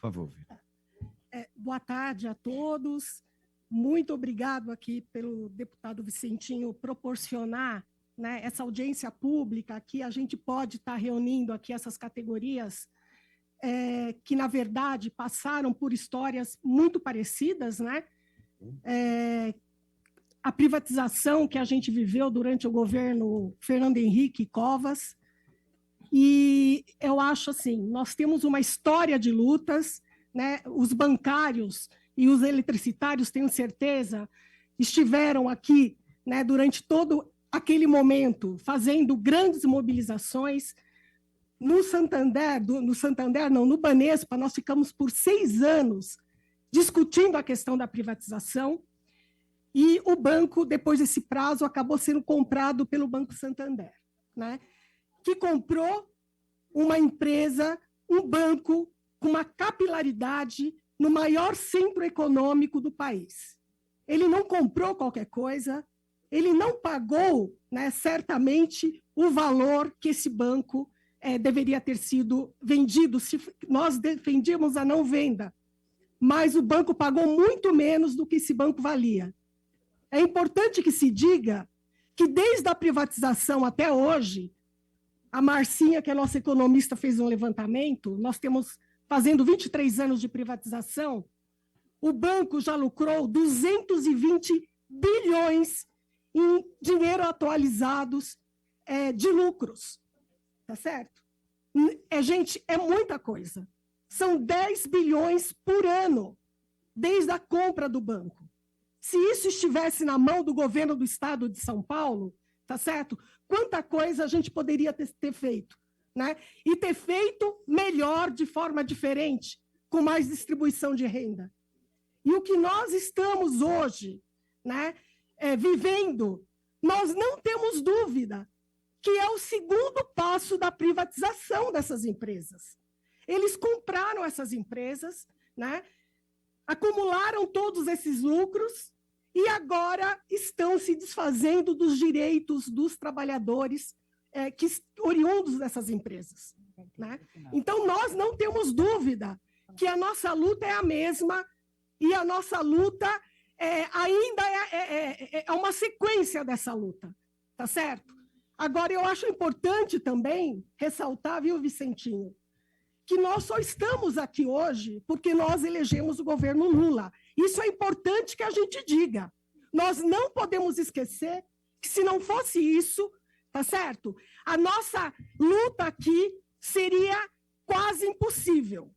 favor, Vitor. Boa tarde a todos. Muito obrigado aqui pelo deputado Vicentinho proporcionar, né, essa audiência pública que a gente pode estar reunindo aqui essas categorias que, na verdade, passaram por histórias muito parecidas, né? A privatização que a gente viveu durante o governo Fernando Henrique Covas. E eu acho assim, nós temos uma história de lutas, né? Os bancários e os eletricitários, tenho certeza, estiveram aqui, né, durante todo aquele momento, fazendo grandes mobilizações. No Banespa, nós ficamos por 6 anos discutindo a questão da privatização, e o banco, depois desse prazo, acabou sendo comprado pelo Banco Santander, né? Que comprou uma empresa, um banco com uma capilaridade no maior centro econômico do país. Ele não comprou qualquer coisa, ele não pagou, né, certamente, o valor que esse banco deveria ter sido vendido, se nós defendíamos a não venda, mas o banco pagou muito menos do que esse banco valia. É importante que se diga que, desde a privatização até hoje, a Marcinha, que é nossa economista, fez um levantamento, nós temos, fazendo 23 anos de privatização, o banco já lucrou 220 bilhões em dinheiro atualizados de lucros. Tá certo? Gente, é muita coisa. São 10 bilhões por ano, desde a compra do banco. Se isso estivesse na mão do governo do estado de São Paulo, tá certo? Quanta coisa a gente poderia ter feito, né? E ter feito melhor, de forma diferente, com mais distribuição de renda. E o que nós estamos hoje, né, vivendo, nós não temos dúvida que é o segundo passo da privatização dessas empresas. Eles compraram essas empresas, né, acumularam todos esses lucros e agora estão se desfazendo dos direitos dos trabalhadores oriundos dessas empresas, né? Então, nós não temos dúvida que a nossa luta é a mesma e a nossa luta ainda é uma sequência dessa luta, tá certo? Agora, eu acho importante também ressaltar, viu, Vicentinho, que nós só estamos aqui hoje porque nós elegemos o governo Lula. Isso é importante que a gente diga. Nós não podemos esquecer que, se não fosse isso, tá certo? A nossa luta aqui seria quase impossível.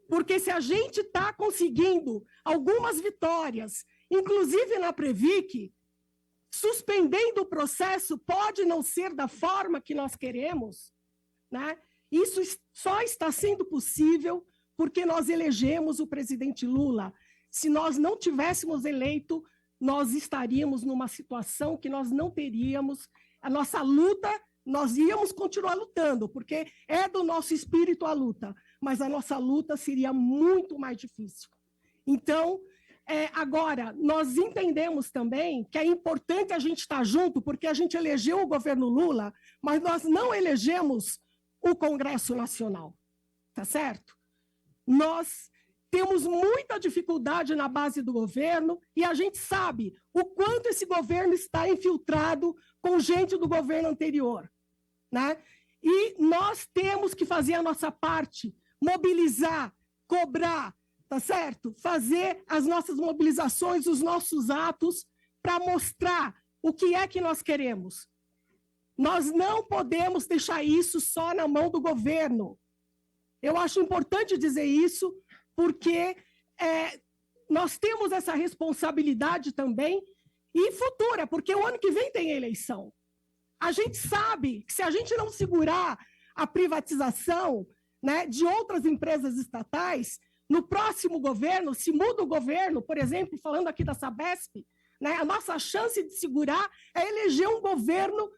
Porque se a gente está conseguindo algumas vitórias, inclusive na Previc, suspendendo o processo, pode não ser da forma que nós queremos, né? Isso só está sendo possível porque nós elegemos o presidente Lula. Se nós não tivéssemos eleito, nós estaríamos numa situação que nós não teríamos. A nossa luta, nós íamos continuar lutando, porque é do nosso espírito a luta, mas a nossa luta seria muito mais difícil. Então, agora, nós entendemos também que é importante a gente estar junto, porque a gente elegeu o governo Lula, mas nós não elegemos o Congresso Nacional, tá certo? Nós temos muita dificuldade na base do governo e a gente sabe o quanto esse governo está infiltrado com gente do governo anterior, né? E nós temos que fazer a nossa parte, mobilizar, cobrar, tá certo? Fazer as nossas mobilizações, os nossos atos, para mostrar o que é que nós queremos. Nós não podemos deixar isso só na mão do governo. Eu acho importante dizer isso, porque nós temos essa responsabilidade também, e futura, porque o ano que vem tem eleição. A gente sabe que, se a gente não segurar a privatização, né, de outras empresas estatais, no próximo governo, se muda o governo, por exemplo, falando aqui da Sabesp, né, a nossa chance de segurar é eleger um governo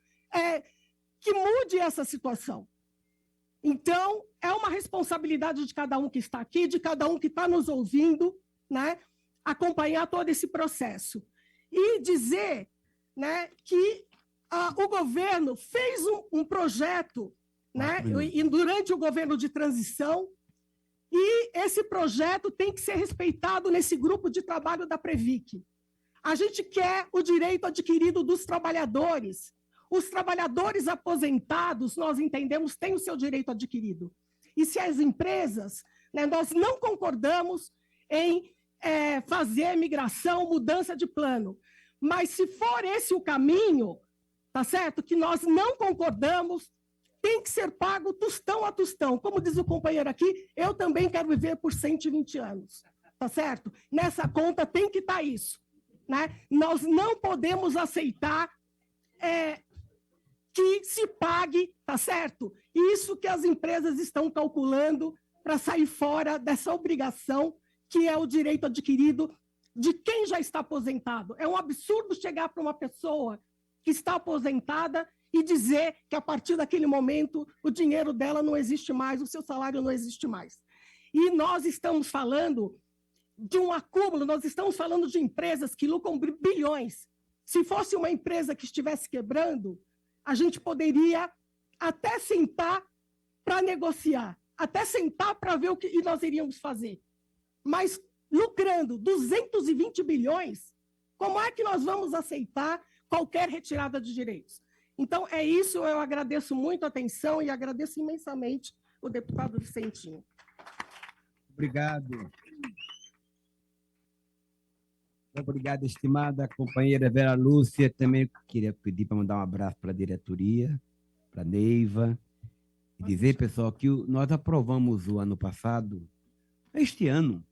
que mude essa situação. Então, é uma responsabilidade de cada um que está aqui, de cada um que está nos ouvindo, né, acompanhar todo esse processo. E dizer, né, que o governo fez um projeto, né, e durante o governo de transição, E esse projeto tem que ser respeitado nesse grupo de trabalho da Previc. A gente quer o direito adquirido dos trabalhadores. Os trabalhadores aposentados, nós entendemos, têm o seu direito adquirido. E se as empresas, né, nós não concordamos em fazer migração, mudança de plano. Mas se for esse o caminho, tá certo? Que nós não concordamos, tem que ser pago tostão a tostão. Como diz o companheiro aqui, eu também quero viver por 120 anos, tá certo? Nessa conta tem que estar isso, né? Nós não podemos aceitar que se pague, tá certo? Isso que as empresas estão calculando para sair fora dessa obrigação que é o direito adquirido de quem já está aposentado. É um absurdo chegar para uma pessoa que está aposentada e dizer que, a partir daquele momento, o dinheiro dela não existe mais, o seu salário não existe mais. E nós estamos falando de um acúmulo, nós estamos falando de empresas que lucram bilhões. Se fosse uma empresa que estivesse quebrando, a gente poderia até sentar para negociar, até sentar para ver o que nós iríamos fazer. Mas lucrando 220 bilhões, como é que nós vamos aceitar qualquer retirada de direitos? Então, é isso, eu agradeço muito a atenção e agradeço imensamente o deputado Vicentinho. Obrigado. Obrigado, estimada companheira Vera Lúcia. Também queria pedir para mandar um abraço para a diretoria, para a Neiva, e dizer, pessoal, que nós aprovamos o ano passado, este ano,